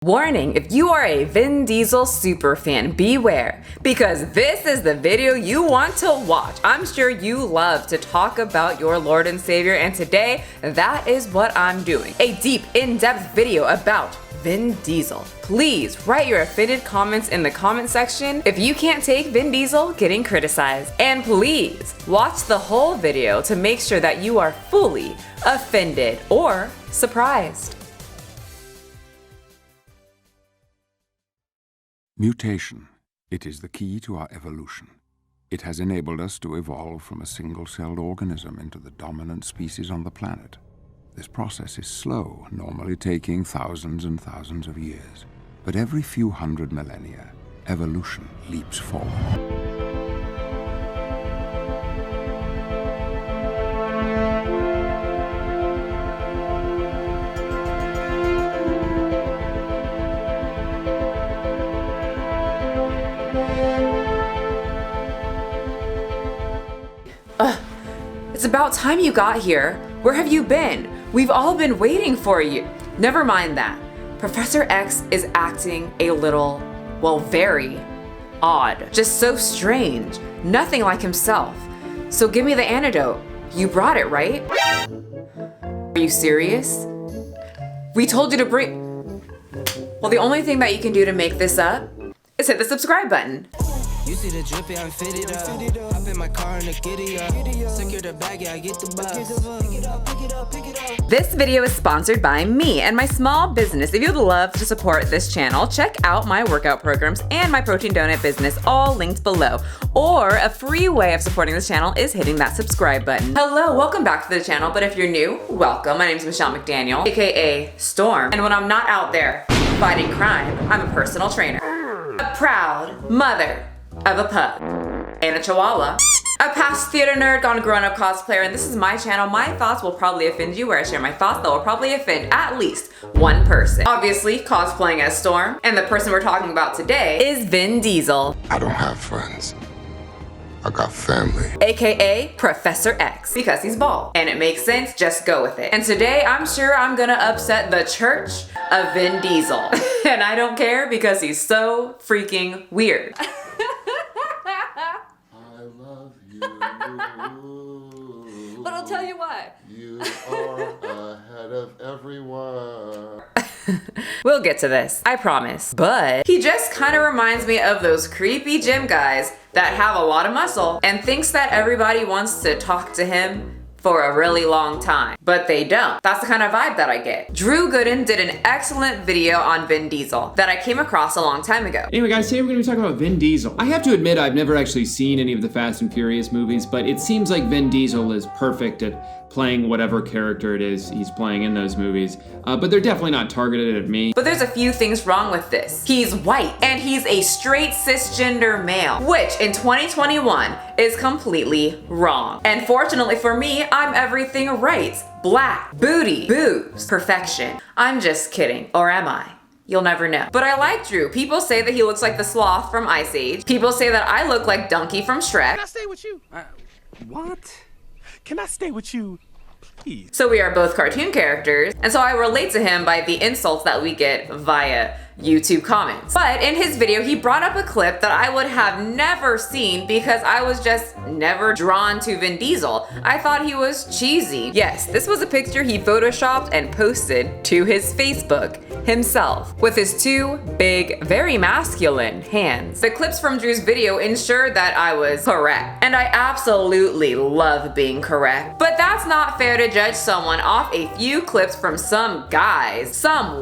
Warning, if you are a Vin Diesel superfan, beware, because this is the video you want to watch. I'm sure you love to talk about your Lord and Savior, and today, that is what I'm doing. A deep, in-depth video about Vin Diesel. Please write your offended comments in the comment section if you can't take Vin Diesel getting criticized. And please watch the whole video to make sure that you are fully offended or surprised. Mutation. It is the key to our evolution. It has enabled us to evolve from a single-celled organism into the dominant species on the planet. This process is slow, normally taking thousands and thousands of years. But every few hundred millennia, evolution leaps forward. It's about time you got here. Where have you been? We've all been waiting for you. Never mind that. Professor X is acting a little, well, very odd. Just so strange. Nothing like himself. So give me the antidote. You brought it, right? Are you serious? We told you to bring... Well, the only thing that you can do to make this up is hit the subscribe button. You see the drippy, I'm fitted up. Hop in my car and the giddy up. Secure the bag, yeah, I get the bus. Pick it up, pick it up, pick it up. This video is sponsored by me and my small business. If you'd love to support this channel, check out my workout programs and my protein donut business, all linked below. Or a free way of supporting this channel is hitting that subscribe button. Hello, welcome back to the channel, but if you're new, welcome. My name is Michelle McDaniel, aka Storm, and when I'm not out there fighting crime, I'm a personal trainer. A proud mother of a pug and a chihuahua, a past theater nerd gone grown-up cosplayer, and this is my channel. My thoughts will probably offend you, where I share my thoughts that will probably offend at least one person. Obviously, cosplaying as Storm, and the person we're talking about today is Vin Diesel. I don't have friends. I got family. AKA Professor X, because he's bald. And it makes sense, just go with it. And today, I'm sure I'm gonna upset the church of Vin Diesel. And I don't care because he's so freaking weird. But I'll tell you what. You are ahead of everyone. We'll get to this, I promise. But he just kind of reminds me of those creepy gym guys that have a lot of muscle and thinks that everybody wants to talk to him for a really long time, but they don't. That's the kind of vibe that I get. Drew Goodwin did an excellent video on Vin Diesel that I came across a long time ago. Anyway guys, today we're gonna be talking about Vin Diesel. I have to admit I've never actually seen any of the Fast and Furious movies, but it seems like Vin Diesel is perfect at playing whatever character it is he's playing in those movies, but they're definitely not targeted at me. But there's a few things wrong with this. He's white, and he's a straight cisgender male, which in 2021 is completely wrong. And fortunately for me, I'm everything right. Black, booty, boobs, perfection. I'm just kidding, or am I? You'll never know. But I like Drew. People say that he looks like the sloth from Ice Age. People say that I look like Donkey from Shrek. Can I stay with you? What? Can I stay with you, please? So we are both cartoon characters, and so I relate to him by the insults that we get via YouTube comments. But in his video, he brought up a clip that I would have never seen because I was just never drawn to Vin Diesel. I thought he was cheesy. Yes, this was a picture he photoshopped and posted to his Facebook himself with his two big, very masculine hands. The clips from Drew's video ensured that I was correct, and I absolutely love being correct. But that's not fair to judge someone off a few clips from some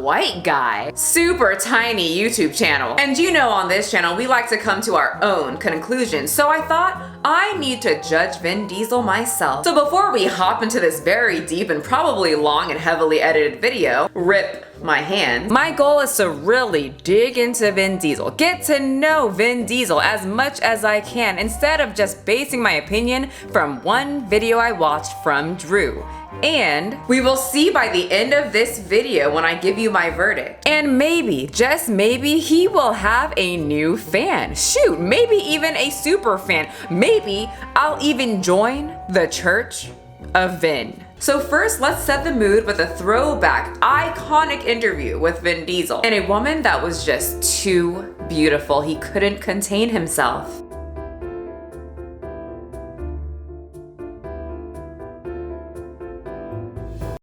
white guy, super tiny YouTube channel. And you know, on this channel, we like to come to our own conclusions. So I thought I need to judge Vin Diesel myself. So before we hop into this very deep and probably long and heavily edited video, rip my hand, my goal is to really dig into Vin Diesel, get to know Vin Diesel as much as I can, instead of just basing my opinion from one video I watched from Drew. And we will see by the end of this video when I give you my verdict. And maybe, just maybe, he will have a new fan. Shoot, maybe even a super fan. Maybe I'll even join the church of Vin. So first, let's set the mood with a throwback, iconic interview with Vin Diesel and a woman that was just too beautiful. He couldn't contain himself.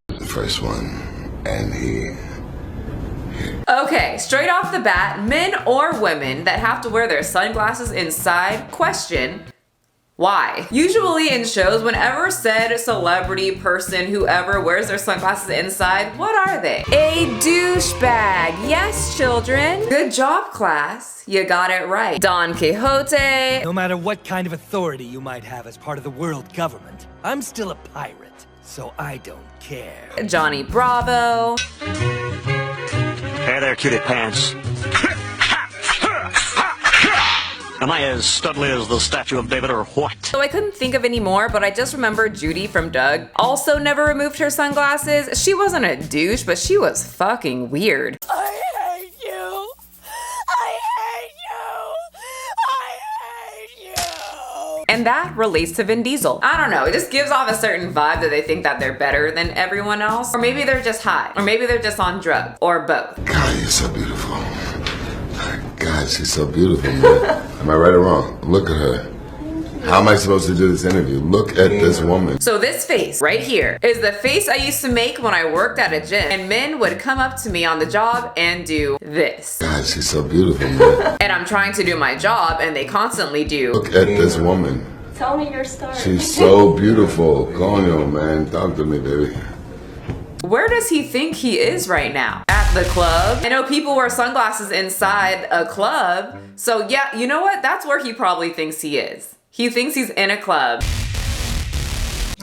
The first one, and he Okay, straight off the bat, men or women that have to wear their sunglasses inside, question, why? Usually in shows, whenever said celebrity, person, whoever wears their sunglasses inside, what are they? A douchebag. Yes, children. Good job, class. You got it right. Don Quixote. No matter what kind of authority you might have as part of the world government, I'm still a pirate, so I don't care. Johnny Bravo. Hey there, cutie pants. Am I as studly as the statue of David or what? So I couldn't think of any more, but I just remember Judy from Doug also never removed her sunglasses. She wasn't a douche, but she was fucking weird. I hate you! I hate you! I hate you! And that relates to Vin Diesel. I don't know, it just gives off a certain vibe that they think that they're better than everyone else. Or maybe they're just high. Or maybe they're just on drugs. Or both. God, you're so beautiful. God, she's so beautiful, man. Am I right or wrong? Look at her. How am I supposed to do this interview? Look at this woman. So this face right here is the face I used to make when I worked at a gym, and men would come up to me on the job and do this. God, she's so beautiful, man. And I'm trying to do my job and they constantly do. Look at this woman. Tell me your story. She's so beautiful. Conyo, man. Talk to me, baby. Where does he think he is right now? At the club? I know people wear sunglasses inside a club. So yeah, you know what? That's where he probably thinks he is. He thinks he's in a club.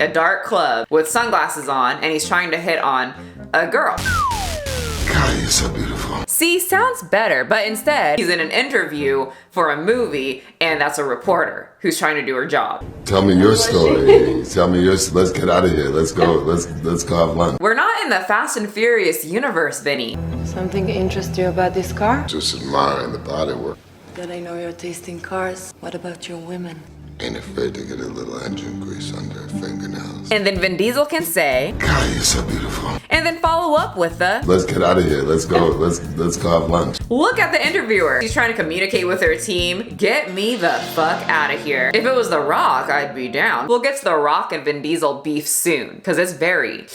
A dark club with sunglasses on, and he's trying to hit on a girl. God, you're so beautiful. See, sounds better, but instead, he's in an interview for a movie, and that's a reporter who's trying to do her job. Tell me your story. Tell me yours. Let's get out of here. Let's go. Let's go have lunch. We're not in the Fast and Furious universe, Vinny. Something interests you about this car? Just admiring the bodywork. That I know you're tasting cars. What about your women? Ain't afraid to get a little engine grease under her fingernails. And then Vin Diesel can say, God, you're so beautiful. and then follow up with the, Let's get out of here. Let's go. Let's go have lunch. look at the interviewer. She's trying to communicate with her team. Get me the fuck out of here. If it was The Rock, I'd be down. We'll get to The Rock and Vin Diesel beef soon, because it's very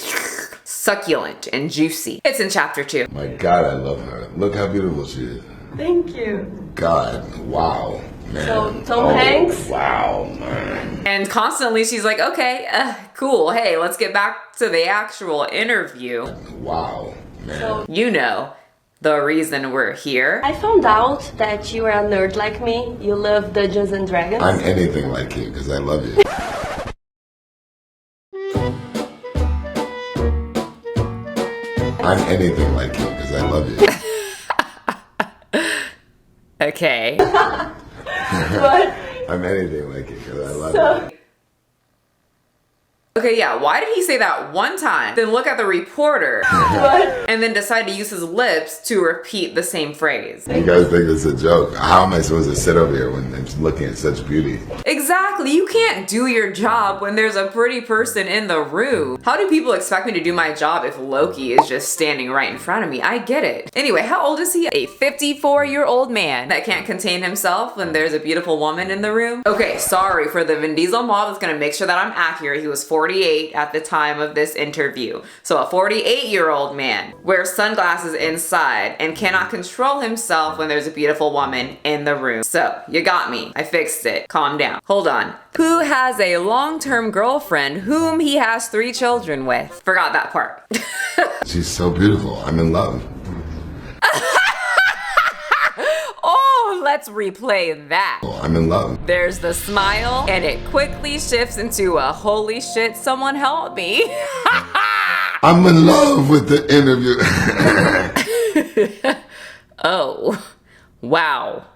succulent and juicy. It's in chapter 2. My God, I love her. Look how beautiful she is. Thank you. God, wow, man. So, Tom Hanks? Wow, man. And constantly she's like, okay, cool. Hey, let's get back to the actual interview. Wow, man. You know, the reason we're here. I found out that you are a nerd like me. You love Dungeons and Dragons. I'm anything like you because I love you. I'm anything like you because I love you. Okay. I'm anything like you because I love you. Okay, yeah, why did he say that one time, then look at the reporter, and then decide to use his lips to repeat the same phrase? You guys think it's a joke? How am I supposed to sit over here when I'm looking at such beauty? Exactly, you can't do your job when there's a pretty person in the room. How do people expect me to do my job if Loki is just standing right in front of me? I get it. Anyway, how old is he? A 54-year-old man that can't contain himself when there's a beautiful woman in the room? Okay, sorry for the Vin Diesel mob that's gonna make sure that I'm accurate. He was 48 at the time of this interview. So a 48-year-old man wears sunglasses inside and cannot control himself when there's a beautiful woman in the room. So you got me. I fixed it. Calm down. Hold on. Who has a long-term girlfriend whom he has 3 children with? Forgot that part. She's so beautiful. I'm in love. Oh, let's replay that. Oh, I'm in love. There's the smile, and it quickly shifts into a holy shit, someone help me. I'm in love with the interview. Oh, wow.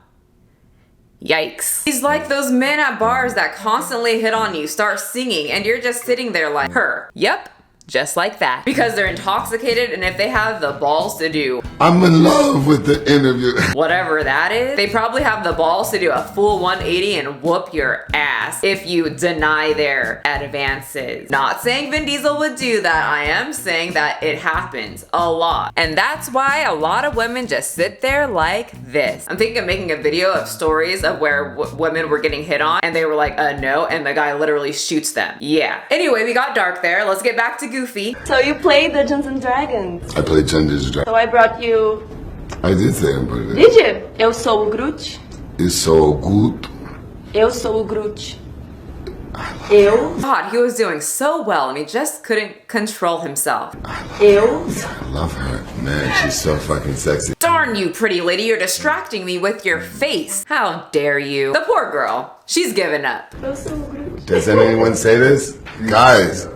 Yikes. He's like those men at bars that constantly hit on you, start singing, and you're just sitting there like, her. Yep, Just like that. Because they're intoxicated, and if they have the balls to do I'm in love with the interview. whatever that is, they probably have the balls to do a full 180 and whoop your ass if you deny their advances. Not saying Vin Diesel would do that. I am saying that it happens a lot. And that's why a lot of women just sit there like this. I'm thinking of making a video of stories of where women were getting hit on and they were like, no, and the guy literally shoots them. Yeah. Anyway, we got dark there. Let's get back to Goofy. So you play Dungeons and Dragons. I played Dungeons and Dragons. So I brought you... I did say I'm pretty good. Did you? Eu sou o Groot. It's so good. Eu sou o Groot. Eu. God, he was doing so well and he just couldn't control himself. Eu. I love her. Man, she's so fucking sexy. Darn you, pretty lady, you're distracting me with your face. How dare you? The poor girl. She's given up. Eu sou o Groot. Does anyone say this? Guys,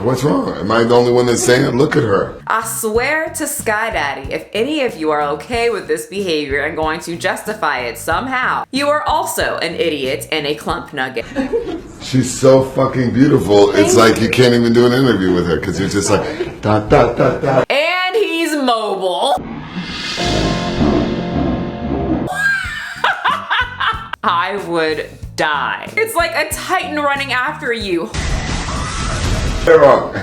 what's wrong? Am I the only one that's saying it? Look at her. I swear to Sky Daddy, if any of you are okay with this behavior and going to justify it somehow, you are also an idiot and a clump nugget. She's so fucking beautiful. It's like you can't even do an interview with her because you're just like, dot, dot, dot, dot. And he's mobile. I would die. It's like a titan running after you. They're wrong.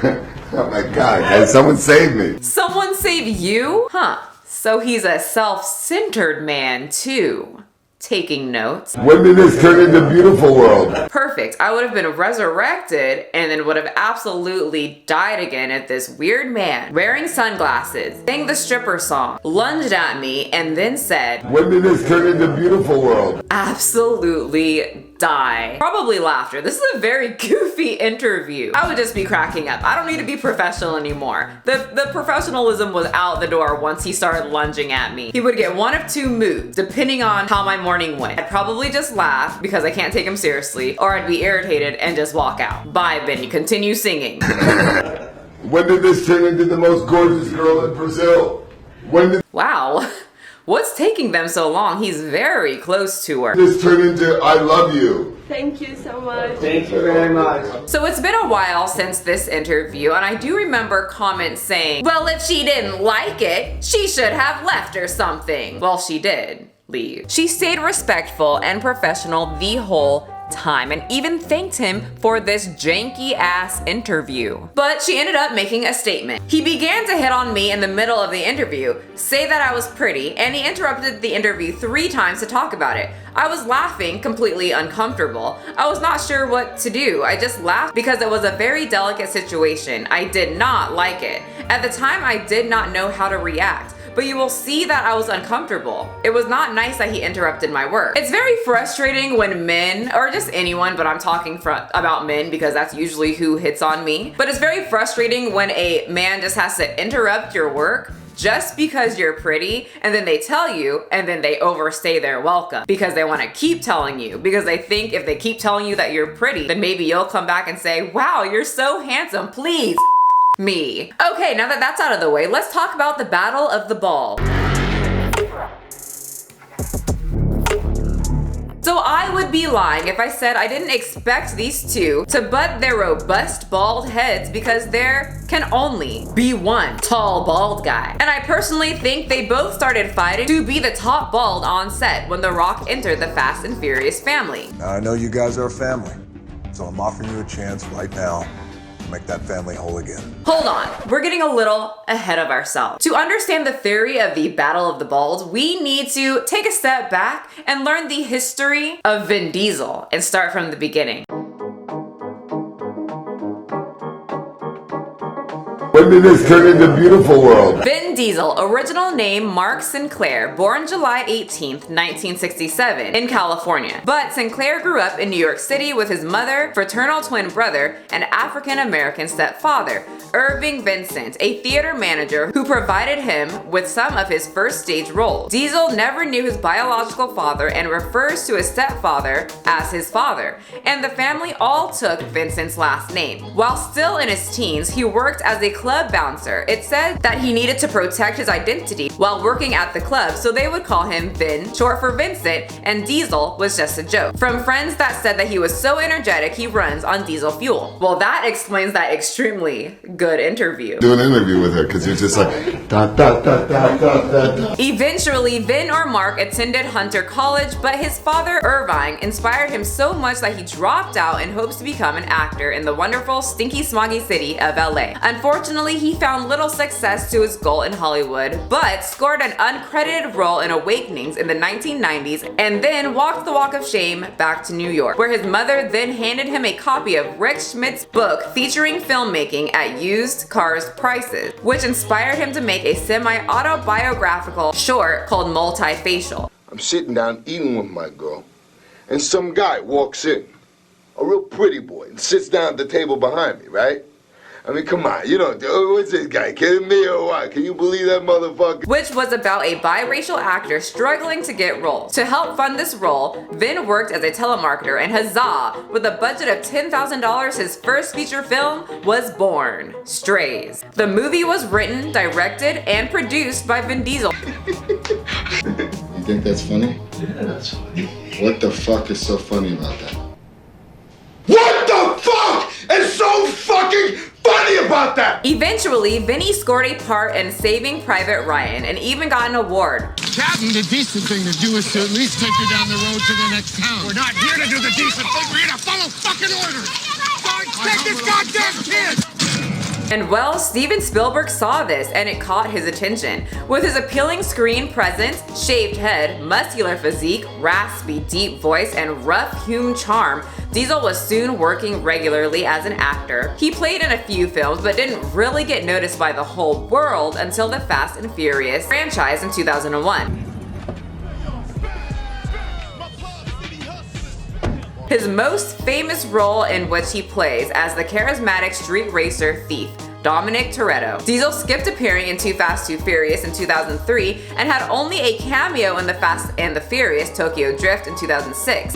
Oh my God, can someone save me? Someone save you? Huh. So he's a self-centered man too. Taking notes. When did this turn into Beautiful World? Perfect. I would have been resurrected and then would have absolutely died again if this weird man, wearing sunglasses, sang the stripper song, lunged at me, and then said, When did this turn into Beautiful World? absolutely die. Probably laughter. This is a very goofy interview. I would just be cracking up. I don't need to be professional anymore. The professionalism was out the door once he started lunging at me. He would get one of two moods, depending on how my morning went. I'd probably just laugh because I can't take him seriously, or I'd be irritated and just walk out. Bye, Benny. Continue singing. When did this turn into the most gorgeous girl in Brazil? When did Wow. What's taking them so long? He's very close to her. this turn into I love you? Thank you so much. Thank you very much. So it's been a while since this interview, and I do remember comments saying, well, if she didn't like it, she should have left or something. Well, she did leave. She stayed respectful and professional the whole time and even thanked him for this janky ass interview. But she ended up making a statement. He began to hit on me in the middle of the interview, say that I was pretty, and he interrupted the interview 3 times to talk about it. I was laughing, completely uncomfortable. I was not sure what to do. I just laughed because it was a very delicate situation. I did not like it. At the time, I did not know how to react. But you will see that I was uncomfortable. It was not nice that he interrupted my work. It's very frustrating when men, or just anyone, but I'm talking about men because that's usually who hits on me. But it's very frustrating when a man just has to interrupt your work just because you're pretty, and then they tell you, and then they overstay their welcome because they want to keep telling you, because they think if they keep telling you that you're pretty, then maybe you'll come back and say, wow, you're so handsome, please me. Okay, now that that's out of the way, let's talk about the Battle of the Ball. So I would be lying if I said I didn't expect these two to butt their robust bald heads because there can only be one tall bald guy. And I personally think they both started fighting to be the top bald on set when The Rock entered the Fast and Furious family. Now, I know you guys are a family, so I'm offering you a chance right now to make that family whole again. Hold on, we're getting a little ahead of ourselves. To understand the theory of the Battle of the Balds, we need to take a step back and learn the history of Vin Diesel and start from the beginning. When did this turn into Beautiful World? Vin Diesel, original name Mark Sinclair, born July 18th, 1967 in California. But Sinclair grew up in New York City with his mother, fraternal twin brother, and African-American stepfather, Irving Vincent, a theater manager who provided him with some of his first stage roles. Diesel never knew his biological father and refers to his stepfather as his father, and the family all took Vincent's last name. While still in his teens, he worked as a club club bouncer. It said that he needed to protect his identity while working at the club, so they would call him Vin, short for Vincent, and Diesel was just a joke. From friends that said that he was so energetic he runs on diesel fuel. Well, that explains that extremely good interview. Do an interview with her because you're just like da da da da da da. Eventually, Vin or Mark attended Hunter College, but his father Irvine inspired him so much that he dropped out in hopes to become an actor in the wonderful, stinky, smoggy city of LA. Unfortunately, he found little success to his goal in Hollywood, but scored an uncredited role in Awakenings in the 1990s and then walked the walk of shame back to New York, where his mother then handed him a copy of Rick Schmidt's book featuring filmmaking at used cars prices, which inspired him to make a semi-autobiographical short called Multifacial. I'm sitting down eating with my girl, and some guy walks in, a real pretty boy, and sits down at the table behind me, right? I mean, come on, you don't, what's this guy, kidding me or what? Can you believe that motherfucker? Which was about a biracial actor struggling to get roles. To help fund this role, Vin worked as a telemarketer, and huzzah, with a budget of $10,000, his first feature film was born, Strays. The movie was written, directed, and produced by Vin Diesel. You think that's funny? Yeah, that's funny. What the fuck is so funny about that? What the fuck is so fucking funny about that? Eventually, Vinny scored a part in Saving Private Ryan and even got an award. Captain, the decent thing to do is to at least take you down the road to the next town. We're not here to do the decent thing, we're here to follow fucking orders. Take this goddamn kid! And well, Steven Spielberg saw this and it caught his attention. With his appealing screen presence, shaved head, muscular physique, raspy, deep voice, and rough-hewn charm, Diesel was soon working regularly as an actor. He played in a few films but didn't really get noticed by the whole world until the Fast and Furious franchise in 2001. His most famous role in which he plays as the charismatic street racer thief, Dominic Toretto. Diesel skipped appearing in Too Fast, Too Furious in 2003 and had only a cameo in The Fast and the Furious Tokyo Drift in 2006.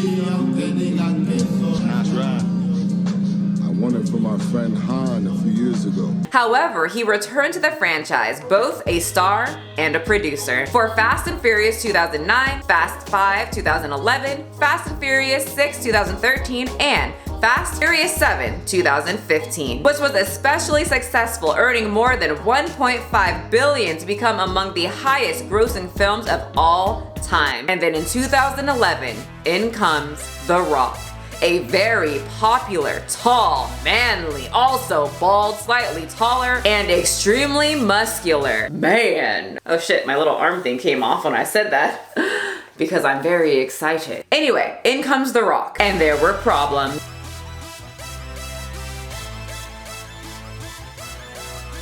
I won it from my friend Han a few years ago. However, he returned to the franchise, both a star and a producer, for Fast and Furious 2009, Fast 5 2011, Fast and Furious 6 2013, and Fast Furious 7 2015, which was especially successful, earning more than $1.5 billion to become among the highest grossing films of all time. And then in 2011, in comes The Rock. A very popular, tall, manly, also bald, slightly taller, and extremely muscular man. Oh shit, my little arm thing came off when I said that because I'm very excited. Anyway, in comes The Rock, and there were problems.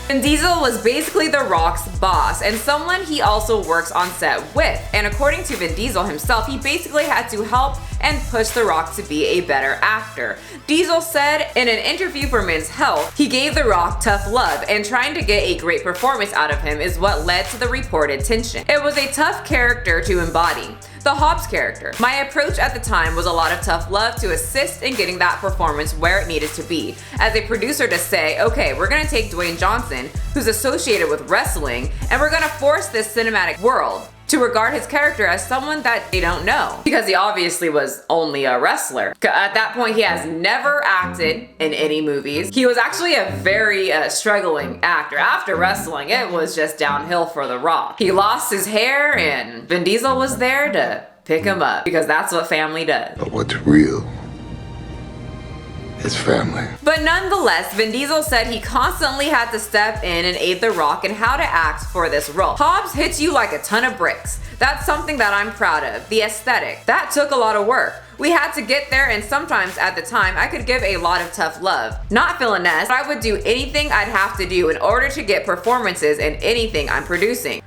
Vin Diesel was basically The Rock's boss and someone he also works on set with, and according to Vin Diesel himself, he basically had to help and push The Rock to be a better actor. Diesel said in an interview for Men's Health, he gave The Rock tough love, and trying to get a great performance out of him is what led to the reported tension. It was a tough character to embody. The Hobbs character. My approach at the time was a lot of tough love to assist in getting that performance where it needed to be. As a producer to say, okay, we're gonna take Dwayne Johnson, who's associated with wrestling, and we're gonna force this cinematic world to regard his character as someone that they don't know, because he obviously was only a wrestler. At that point, he has never acted in any movies. He was actually a very struggling actor. After wrestling, it was just downhill for The Rock. He lost his hair and Vin Diesel was there to pick him up, because that's what family does. But what's real is family. But nonetheless, Vin Diesel said he constantly had to step in and aid The Rock in how to act for this role. Hobbs hits you like a ton of bricks. That's something that I'm proud of. The aesthetic. That took a lot of work. We had to get there, and sometimes at the time I could give a lot of tough love. Not villainess, but I would do anything I'd have to do in order to get performances in anything I'm producing.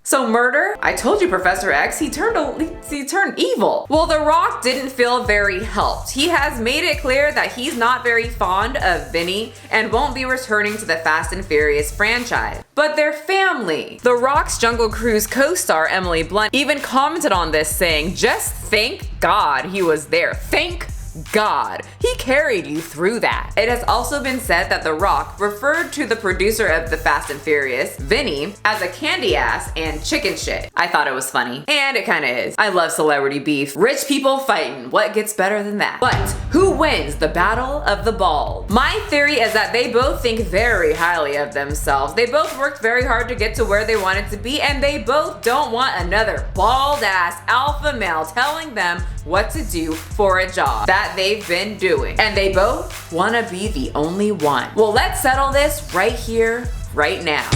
So murder? I told you, Professor X, he turned evil. Well, The Rock didn't feel very helped. He has made it clear that he's not very fond of Vinny and won't be returning to the Fast and Furious franchise. But they're family. The Rock's Jungle Cruise co-star Emily Blunt even commented on this, saying, just thank God he was there. Thank God, he carried you through that. It has also been said that The Rock referred to the producer of The Fast and Furious, Vinny, as a candy ass and chicken shit. I thought it was funny, and it kinda is. I love celebrity beef. Rich people fighting, what gets better than that? But who wins the battle of the bald? My theory is that they both think very highly of themselves. They both worked very hard to get to where they wanted to be, and they both don't want another bald ass alpha male telling them what to do for a job that they've been doing. And they both want to be the only one. Well, let's settle this right here, right now.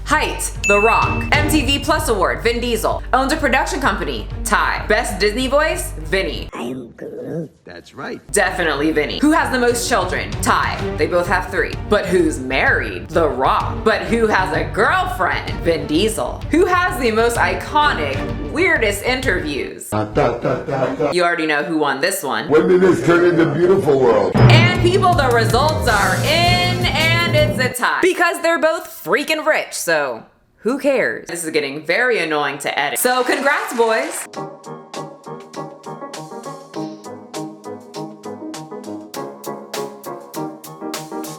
Height, The Rock. MTV Plus Award, Vin Diesel. Owns a production company, Ty. Best Disney voice, Vinny. I am good. That's right. Definitely Vinny. Who has the most children? Ty. They both have 3. But who's married? The Rock. But who has a girlfriend? Vin Diesel. Who has the most iconic, weirdest interviews? You already know who won this one. When did this turn into Beautiful World? And people, the results are in, and it's a tie. Because they're both freaking rich, so who cares? This is getting very annoying to edit. So congrats, boys.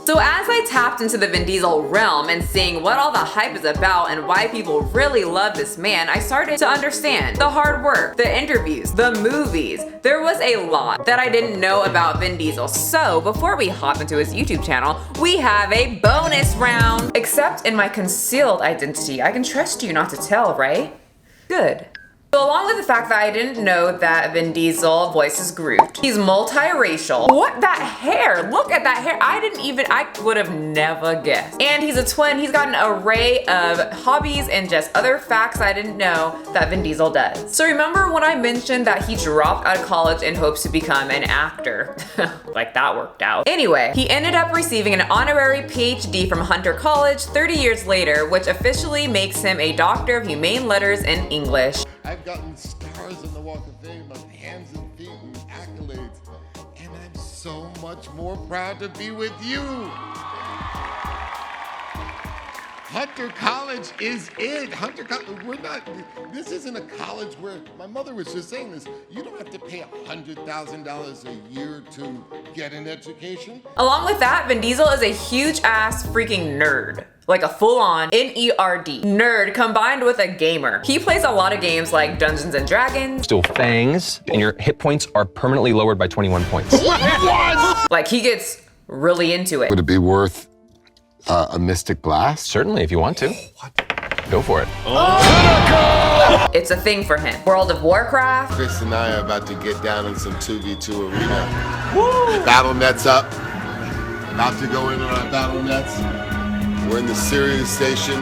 So as I tapped into the Vin Diesel realm and seeing what all the hype is about and why people really love this man, I started to understand the hard work, the interviews, the movies. There was a lot that I didn't know about Vin Diesel. So before we hop into his YouTube channel, we have a bonus round. Except in my concealed identity, I can trust you not to tell, right? Good. So along with the fact that I didn't know that Vin Diesel voices Groot, he's multiracial. What, that hair? Look at that hair. I would have never guessed. And he's a twin. He's got an array of hobbies and just other facts I didn't know that Vin Diesel does. So remember when I mentioned that he dropped out of college in hopes to become an actor? Like that worked out. Anyway, he ended up receiving an honorary PhD from Hunter College 30 years later, which officially makes him a Doctor of Humane Letters in English. I've gotten stars on the Walk of Fame on hands and feet and accolades, and I'm so much more proud to be with you. Hunter College is it. Hunter College, this isn't a college where, my mother was just saying this, you don't have to pay $100,000 a year to get an education. Along with that, Vin Diesel is a huge ass freaking nerd. Like a full-on N-E-R-D nerd combined with a gamer. He plays a lot of games like Dungeons and Dragons. Still fangs, and your hit points are permanently lowered by 21 points. What? Like he gets really into it. Would it be worth a Mystic Blast? Certainly, if you want to. What? Go for it. Oh. It's a thing for him. World of Warcraft. Chris and I are about to get down in some 2v2 arena. Woo! Battle nets up. About to go in on our battle nets. We're in the Sirius station,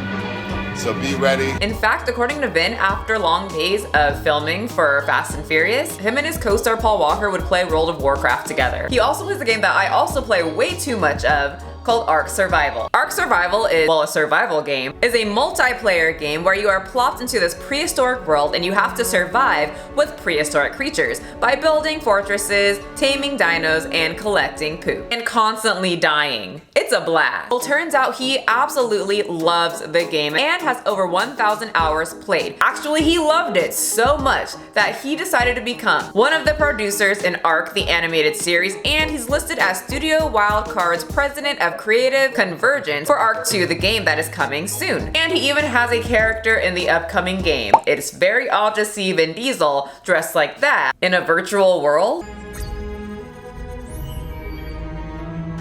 so be ready. In fact, according to Vin, after long days of filming for Fast and Furious, him and his co-star Paul Walker would play World of Warcraft together. He also plays a game that I also play way too much of, called Ark Survival. Ark Survival is, well, a survival game, is a multiplayer game where you are plopped into this prehistoric world and you have to survive with prehistoric creatures by building fortresses, taming dinos, and collecting poop. And constantly dying. It's a blast. Well, turns out he absolutely loves the game and has over 1,000 hours played. Actually, he loved it so much that he decided to become one of the producers in Ark, the animated series, and he's listed as Studio Wildcard's president of creative convergence for Ark 2, the game that is coming soon. And he even has a character in the upcoming game. It's very odd to see Vin Diesel dressed like that in a virtual world.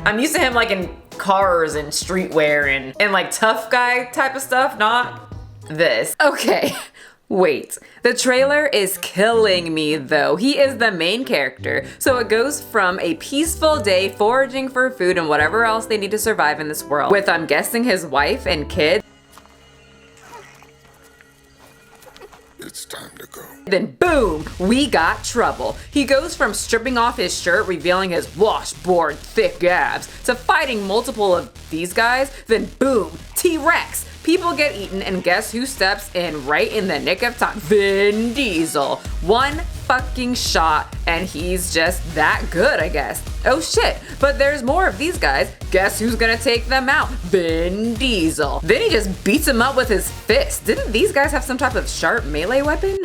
I'm used to him like in cars and streetwear and like tough guy type of stuff, not this. Okay. Wait, the trailer is killing me though. He is the main character, so it goes from a peaceful day foraging for food and whatever else they need to survive in this world, with I'm guessing his wife and kid. It's time to go. Then boom, we got trouble. He goes from stripping off his shirt, revealing his washboard thick abs, to fighting multiple of these guys, then boom, T-Rex. People get eaten, and guess who steps in right in the nick of time? Vin Diesel. One fucking shot, and he's just that good, I guess. Oh shit, but there's more of these guys. Guess who's gonna take them out? Vin Diesel. Then he just beats him up with his fist. Didn't these guys have some type of sharp melee weapon?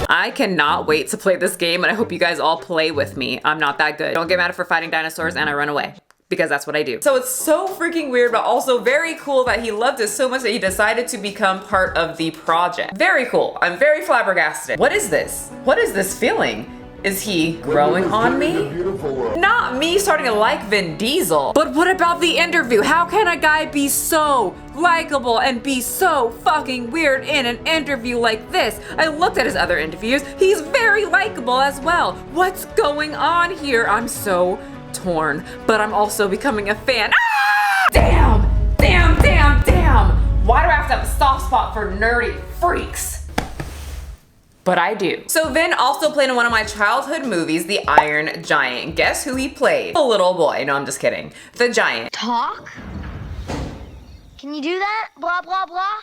I cannot wait to play this game, and I hope you guys all play with me. I'm not that good. Don't get mad for fighting dinosaurs and I run away, because that's what I do. So it's so freaking weird, but also very cool that he loved it so much that he decided to become part of the project. Very cool. I'm very flabbergasted. What is this? What is this feeling? Is he growing on me? Not me starting to like Vin Diesel. But what about the interview? How can a guy be so likable and be so fucking weird in an interview like this? I looked at his other interviews. He's very likable as well. What's going on here? I'm so torn, but I'm also becoming a fan. Ah! Damn! Damn, damn, damn! Why do I have to have a soft spot for nerdy freaks? But I do. So Vin also played in one of my childhood movies, The Iron Giant. Guess who he played? A little boy. No, I'm just kidding. The Giant. Talk? Can you do that? Blah, blah, blah?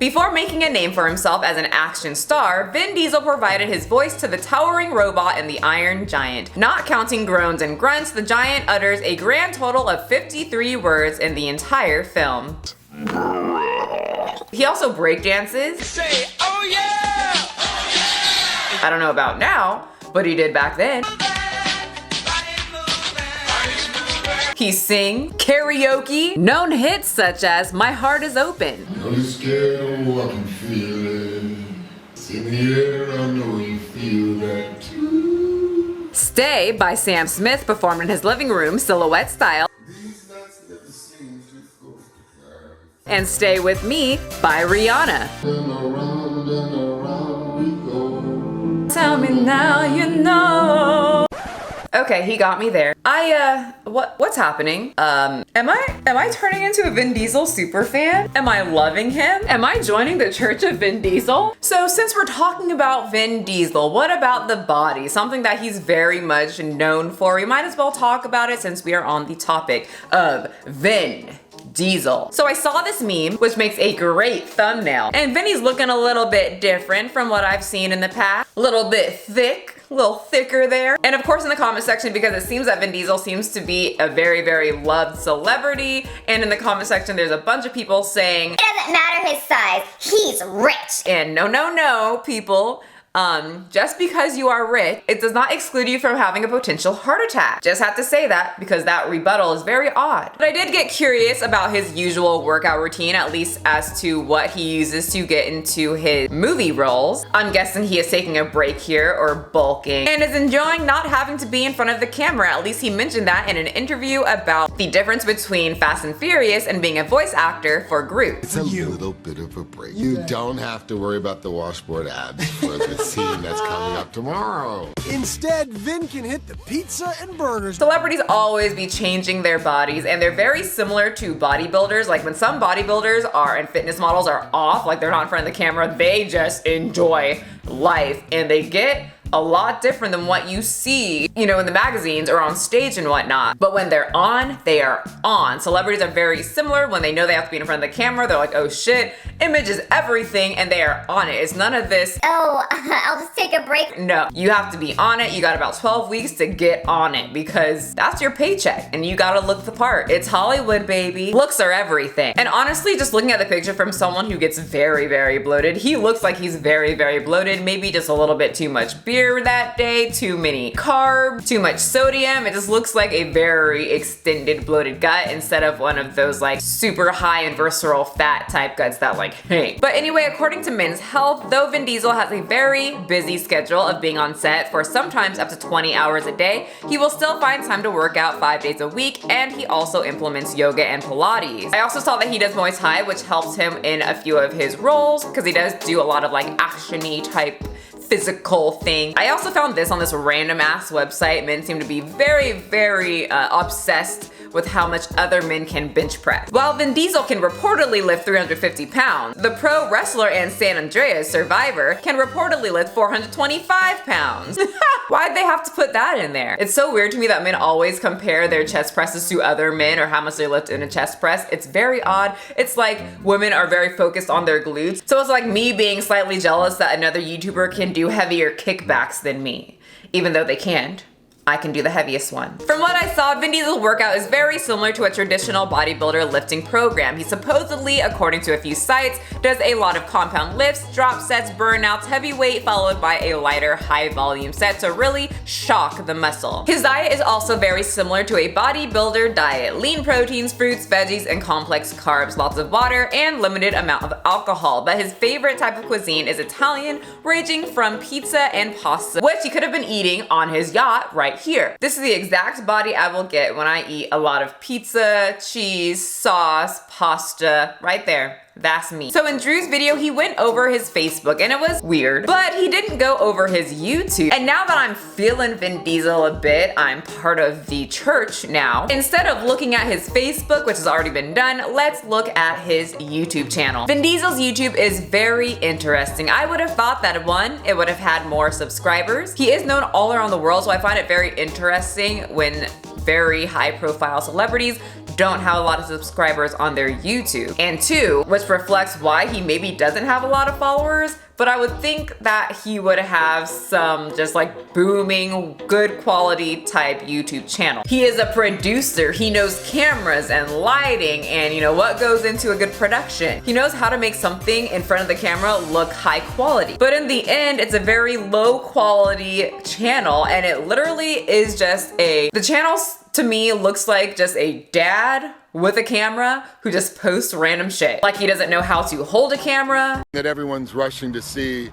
Before making a name for himself as an action star, Vin Diesel provided his voice to the towering robot in The Iron Giant. Not counting groans and grunts, the Giant utters a grand total of 53 words in the entire film. He also breakdances. Say, oh yeah! I don't know about now, but he did back then. He sing, karaoke, known hits such as My Heart Is Open. I know you're scared, oh, I can feel it. It's in the air, I know you feel that too. Stay by Sam Smith, performed in his living room, silhouette style. And Stay With Me by Rihanna. Tell me now you know. Okay, he got me there. What's happening? Am I turning into a Vin Diesel super fan? Am I loving him? Am I joining the Church of Vin Diesel? So since we're talking about Vin Diesel, what about the body? Something that he's very much known for. We might as well talk about it since we are on the topic of Vin Diesel. So I saw this meme, which makes a great thumbnail. And Vinny's looking a little bit different from what I've seen in the past. A little bit thick, a little thicker there. And of course in the comment section, because it seems that Vin Diesel seems to be a very, very loved celebrity. And in the comment section, there's a bunch of people saying, it doesn't matter his size, he's rich. And no, people. Just because you are rich, it does not exclude you from having a potential heart attack. Just have to say that because that rebuttal is very odd. But I did get curious about his usual workout routine, at least as to what he uses to get into his movie roles. I'm guessing he is taking a break here or bulking and is enjoying not having to be in front of the camera. At least he mentioned that in an interview about the difference between Fast and Furious and being a voice actor for Groot. It's a little bit of a break. You don't have to worry about the washboard abs for the scene that's coming up tomorrow. Instead, Vin can hit the pizza and burgers. Celebrities always be changing their bodies, and they're very similar to bodybuilders. Like when some bodybuilders are and fitness models are off, like they're not in front of the camera, they just enjoy life and they get a lot different than what you see, you know, in the magazines or on stage and whatnot. But when they're on, they are on. Celebrities are very similar. When they know they have to be in front of the camera, they're like, oh shit, image is everything, and they are on it. It's none of this, oh, I'll just take a break. No, you have to be on it. You got about 12 weeks to get on it because that's your paycheck and you gotta look the part. It's Hollywood, baby. Looks are everything. And honestly, just looking at the picture from someone who gets very, very bloated, he looks like he's very, very bloated. Maybe just a little bit too much beer that day, too many carbs, too much sodium. It just looks like a very extended bloated gut instead of one of those like super high and visceral fat type guts that like hang. But anyway, according to Men's Health, though Vin Diesel has a very busy schedule of being on set for sometimes up to 20 hours a day, he will still find time to work out 5 days a week, and he also implements yoga and Pilates. I also saw that he does Muay Thai, which helps him in a few of his roles because he does do a lot of like action-y type physical thing. I also found this on this random ass website. Men seem to be very, very obsessed with how much other men can bench press. While Vin Diesel can reportedly lift 350 pounds, the pro wrestler and San Andreas survivor can reportedly lift 425 pounds. Why'd they have to put that in there? It's so weird to me that men always compare their chest presses to other men or how much they lift in a chest press. It's very odd. It's like women are very focused on their glutes. So it's like me being slightly jealous that another YouTuber can do heavier kickbacks than me. Even though they can't, I can do the heaviest one. From what I saw, Vin Diesel's workout is very similar to a traditional bodybuilder lifting program. He supposedly, according to a few sites, does a lot of compound lifts, drop sets, burnouts, heavy weight, followed by a lighter, high volume set to really shock the muscle. His diet is also very similar to a bodybuilder diet. Lean proteins, fruits, veggies, and complex carbs, lots of water, and limited amount of alcohol. But his favorite type of cuisine is Italian, ranging from pizza and pasta, which he could have been eating on his yacht right here. This is the exact body I will get when I eat a lot of pizza, cheese, sauce, pasta, right there. That's me. So in Drew's video, he went over his Facebook and it was weird, but he didn't go over his YouTube. And now that I'm feeling Vin Diesel a bit, I'm part of the church now. Instead of looking at his Facebook, which has already been done, let's look at his YouTube channel. Vin Diesel's YouTube is very interesting. I would have thought that one, it would have had more subscribers. He is known all around the world, so I find it very interesting when very high profile celebrities don't have a lot of subscribers on their YouTube. And two, which reflects why he maybe doesn't have a lot of followers, but I would think that he would have some just like booming, good quality type YouTube channel. He is a producer. He knows cameras and lighting and you know what goes into a good production. He knows how to make something in front of the camera look high quality. But in the end, it's a very low quality channel and it literally is just the channel to me looks like just a dad with a camera who just posts random shit. Like he doesn't know how to hold a camera. That everyone's rushing to see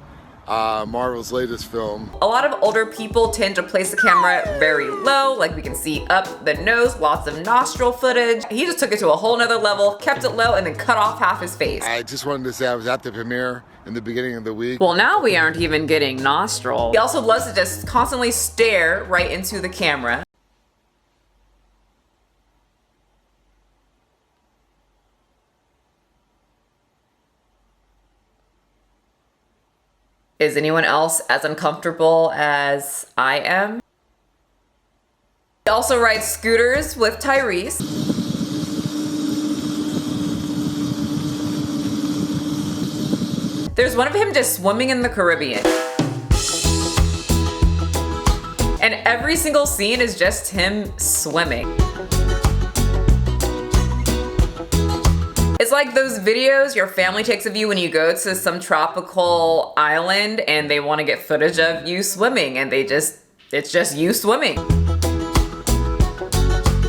Marvel's latest film. A lot of older people tend to place the camera very low, like we can see up the nose, lots of nostril footage. He just took it to a whole nother level, kept it low, and then cut off half his face. I just wanted to say I was at the premiere in the beginning of the week. Well, now we aren't even getting nostril. He also loves to just constantly stare right into the camera. Is anyone else as uncomfortable as I am? He also rides scooters with Tyrese. There's one of him just swimming in the Caribbean. And every single scene is just him swimming. It's like those videos your family takes of you when you go to some tropical island and they want to get footage of you swimming and it's just you swimming.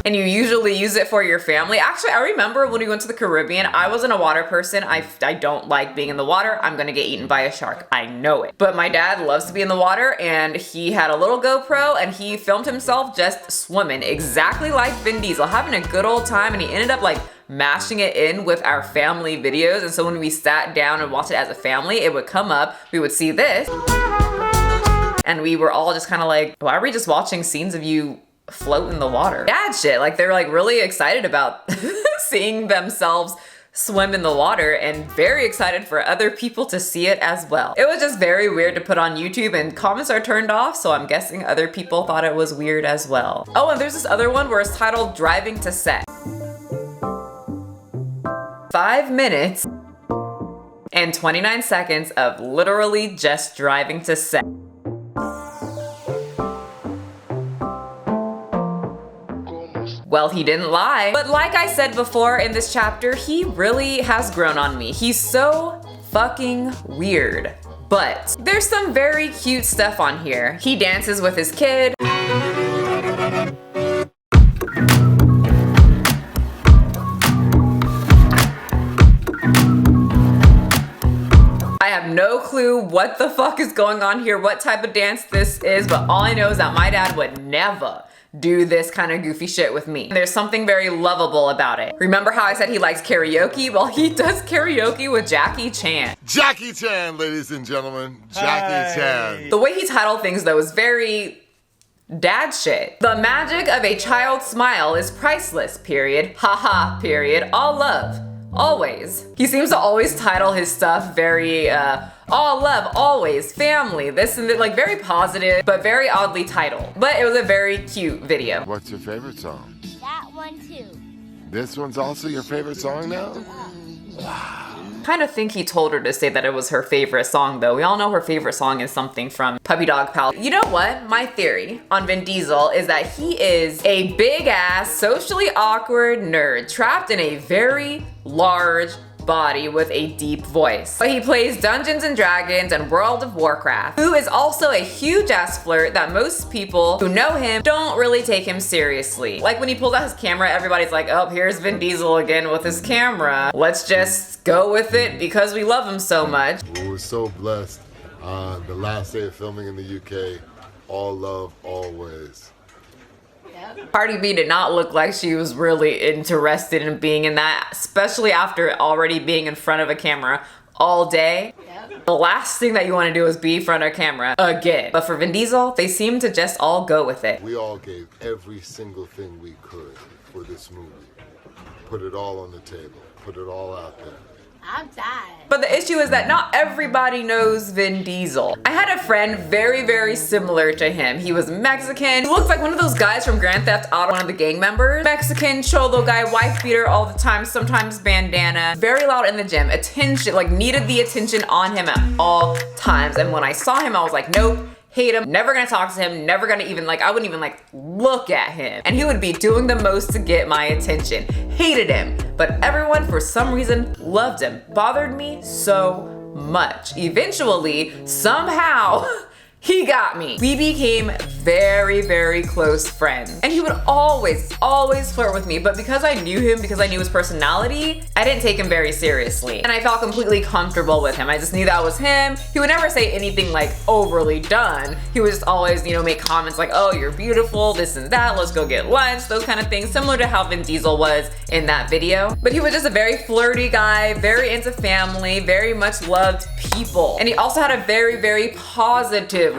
And you usually use it for your family. Actually, I remember when we went to the Caribbean, I wasn't a water person. I don't like being in the water. I'm gonna get eaten by a shark. I know it. But my dad loves to be in the water and he had a little GoPro and he filmed himself just swimming, exactly like Vin Diesel, having a good old time, and he ended up like mashing it in with our family videos. And so when we sat down and watched it as a family, it would come up, we would see this, and we were all just kind of like, why are we just watching scenes of you float in the water? Dad shit, like they're like really excited about seeing themselves swim in the water and very excited for other people to see it as well. It was just very weird to put on YouTube and comments are turned off, so I'm guessing other people thought it was weird as well. Oh, and there's this other one where it's titled Driving to Set. 5 minutes and 29 seconds of literally just driving to set. Well, he didn't lie. But like I said before in this chapter, he really has grown on me. He's so fucking weird. But there's some very cute stuff on here. He dances with his kid. I have no clue what the fuck is going on here, what type of dance this is, but all I know is that my dad would never do this kind of goofy shit with me. There's something very lovable about it. Remember how I said he likes karaoke? Well, he does karaoke with Jackie Chan. Jackie Chan, ladies and gentlemen. Jackie Chan. The way he titled things though is very dad shit. The magic of a child's smile is priceless, period. Haha, period. All love. Always. He seems to always title his stuff very, all love, always, family, this and that, like very positive, but very oddly titled. But it was a very cute video. What's your favorite song? That one too. This one's also your favorite song now? Kind of think he told her to say that it was her favorite song though. We all know her favorite song is something from Puppy Dog Pal. You know what? My theory on Vin Diesel is that he is a big ass, socially awkward nerd trapped in a very large body with a deep voice. But he plays Dungeons and Dragons and World of Warcraft, who is also a huge ass flirt that most people who know him don't really take him seriously. Like when he pulls out his camera, everybody's like, oh, here's Vin Diesel again with his camera. Let's just go with it because we love him so much. We were so blessed. The last day of filming in the UK, all love, always. Cardi B did not look like she was really interested in being in that, especially after already being in front of a camera all day. The last thing that you want to do is be in front of a camera again. But for Vin Diesel, they seem to just all go with it. We all gave every single thing we could for this movie. Put it all on the table. Put it all out there. I'm tired. But the issue is that not everybody knows Vin Diesel. I had a friend very, very similar to him. He was Mexican. He looked like one of those guys from Grand Theft Auto, one of the gang members. Mexican, cholo guy, wife beater all the time, sometimes bandana. Very loud in the gym. Attention, like needed the attention on him at all times. And when I saw him, I was like, nope. Hate him, never gonna talk to him, never gonna even I wouldn't even look at him. And he would be doing the most to get my attention. Hated him, but everyone for some reason loved him. Bothered me so much. Eventually, somehow, he got me. We became very, very close friends. And he would always flirt with me, but because I knew him, because I knew his personality, I didn't take him very seriously. And I felt completely comfortable with him. I just knew that was him. He would never say anything overly done. He would just always, make comments like, oh, you're beautiful, this and that, let's go get lunch, those kind of things, similar to how Vin Diesel was in that video. But he was just a very flirty guy, very into family, very much loved people. And he also had a very, very positive,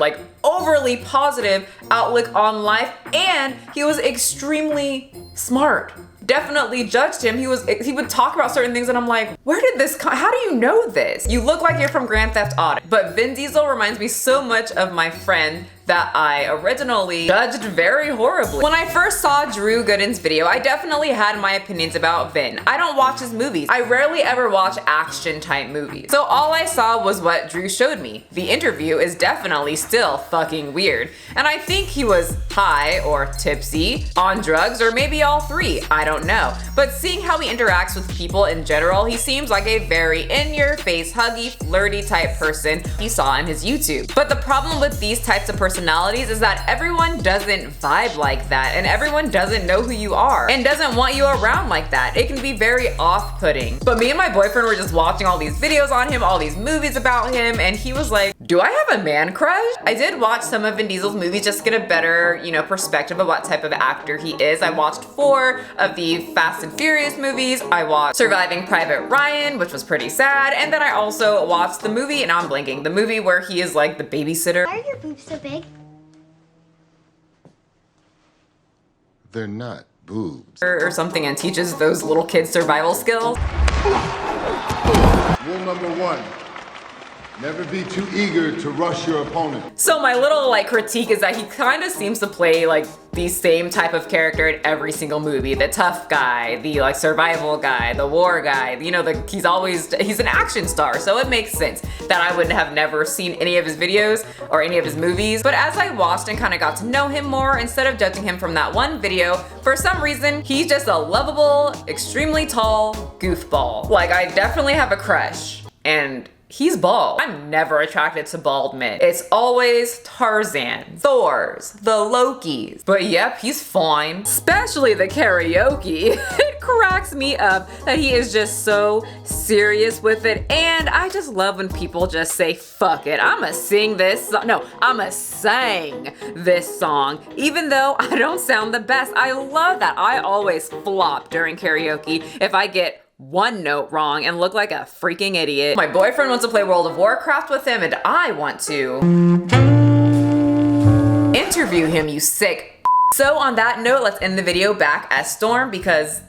overly positive outlook on life, and he was extremely smart. Definitely judged him. He would talk about certain things and I'm like, where did this come? How do you know this? You look like you're from Grand Theft Auto. But Vin Diesel reminds me so much of my friend that I originally judged very horribly. When I first saw Drew Goodwin's video, I definitely had my opinions about Vin. I don't watch his movies. I rarely ever watch action type movies. So all I saw was what Drew showed me. The interview is definitely still fucking weird. And I think he was high or tipsy, on drugs, or maybe all three. I don't know. But seeing how he interacts with people in general, he seems like a very in-your-face, huggy, flirty type person you saw in his YouTube. But the problem with these types of personalities is that everyone doesn't vibe like that, and everyone doesn't know who you are and doesn't want you around like that. It can be very off-putting. But me and my boyfriend were just watching all these videos on him, all these movies about him, and he was like, do I have a man crush? I did watch some of Vin Diesel's movies just to get a better, perspective of what type of actor he is. I watched 4 of the Fast and Furious movies. I watched Surviving Private Ryan, which was pretty sad, and then I also watched the movie, and I'm blanking, the movie where he is like the babysitter. Why are your boobs so big? They're not boobs. Or something, and teaches those little kids survival skills. Rule number 1. Never be too eager to rush your opponent. So my little critique is that he kind of seems to play the same type of character in every single movie. The tough guy, the survival guy, the war guy, he's an action star, so it makes sense that I would have never seen any of his videos or any of his movies. But as I watched and kind of got to know him more, instead of judging him from that one video, for some reason, he's just a lovable, extremely tall goofball. I definitely have a crush, and he's bald. I'm never attracted to bald men. It's always Tarzan, Thor's, the Lokis. But yep, he's fine. Especially the karaoke. It cracks me up that he is just so serious with it. And I just love when people just say, fuck it, I'ma sing this song. No, I'ma sing this song. Even though I don't sound the best. I love that. I always flop during karaoke if I get one note wrong and look like a freaking idiot. My boyfriend wants to play World of Warcraft with him, and I want to Interview him, you sick. So on that note, let's end the video back as Storm because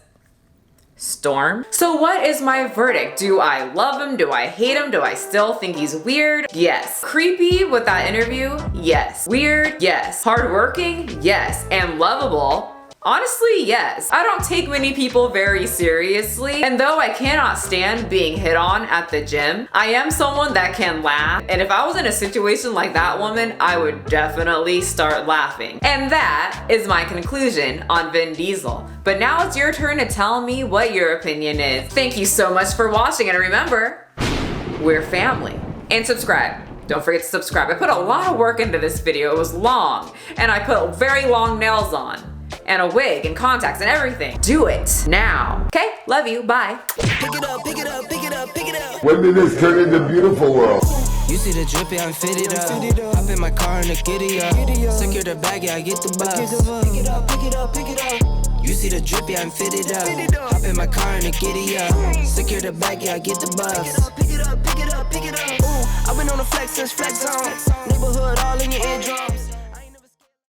Storm. So what is my verdict? Do I love him? Do I hate him? Do I still think he's weird? Yes. Creepy with that interview? Yes. Weird? Yes. Hardworking? Yes. And lovable? Honestly, yes. I don't take many people very seriously, and though I cannot stand being hit on at the gym, I am someone that can laugh, and if I was in a situation like that woman, I would definitely start laughing. And that is my conclusion on Vin Diesel. But now it's your turn to tell me what your opinion is. Thank you so much for watching, and remember, we're family. And subscribe. Don't forget to subscribe. I put a lot of work into this video. It was long, and I put very long nails on. And a wig and contacts and everything. Do it now. Okay, love you, bye. Pick it up, pick it up, pick it up, pick it up. When did this turn into beautiful world? You see the drippy, I'm fitted up. Hop in my car and the giddy up. Secure the bag, yeah, I get the bus. Pick it up, pick it up, pick it up. You see the drippy, I'm fitted up. Hop in my car and the giddy up. Secure the bag, yeah, I get the bus. Pick it up, pick it up, pick it up, pick it up. Ooh, I've been on the flex since flex on. Neighborhood all in your eardrums.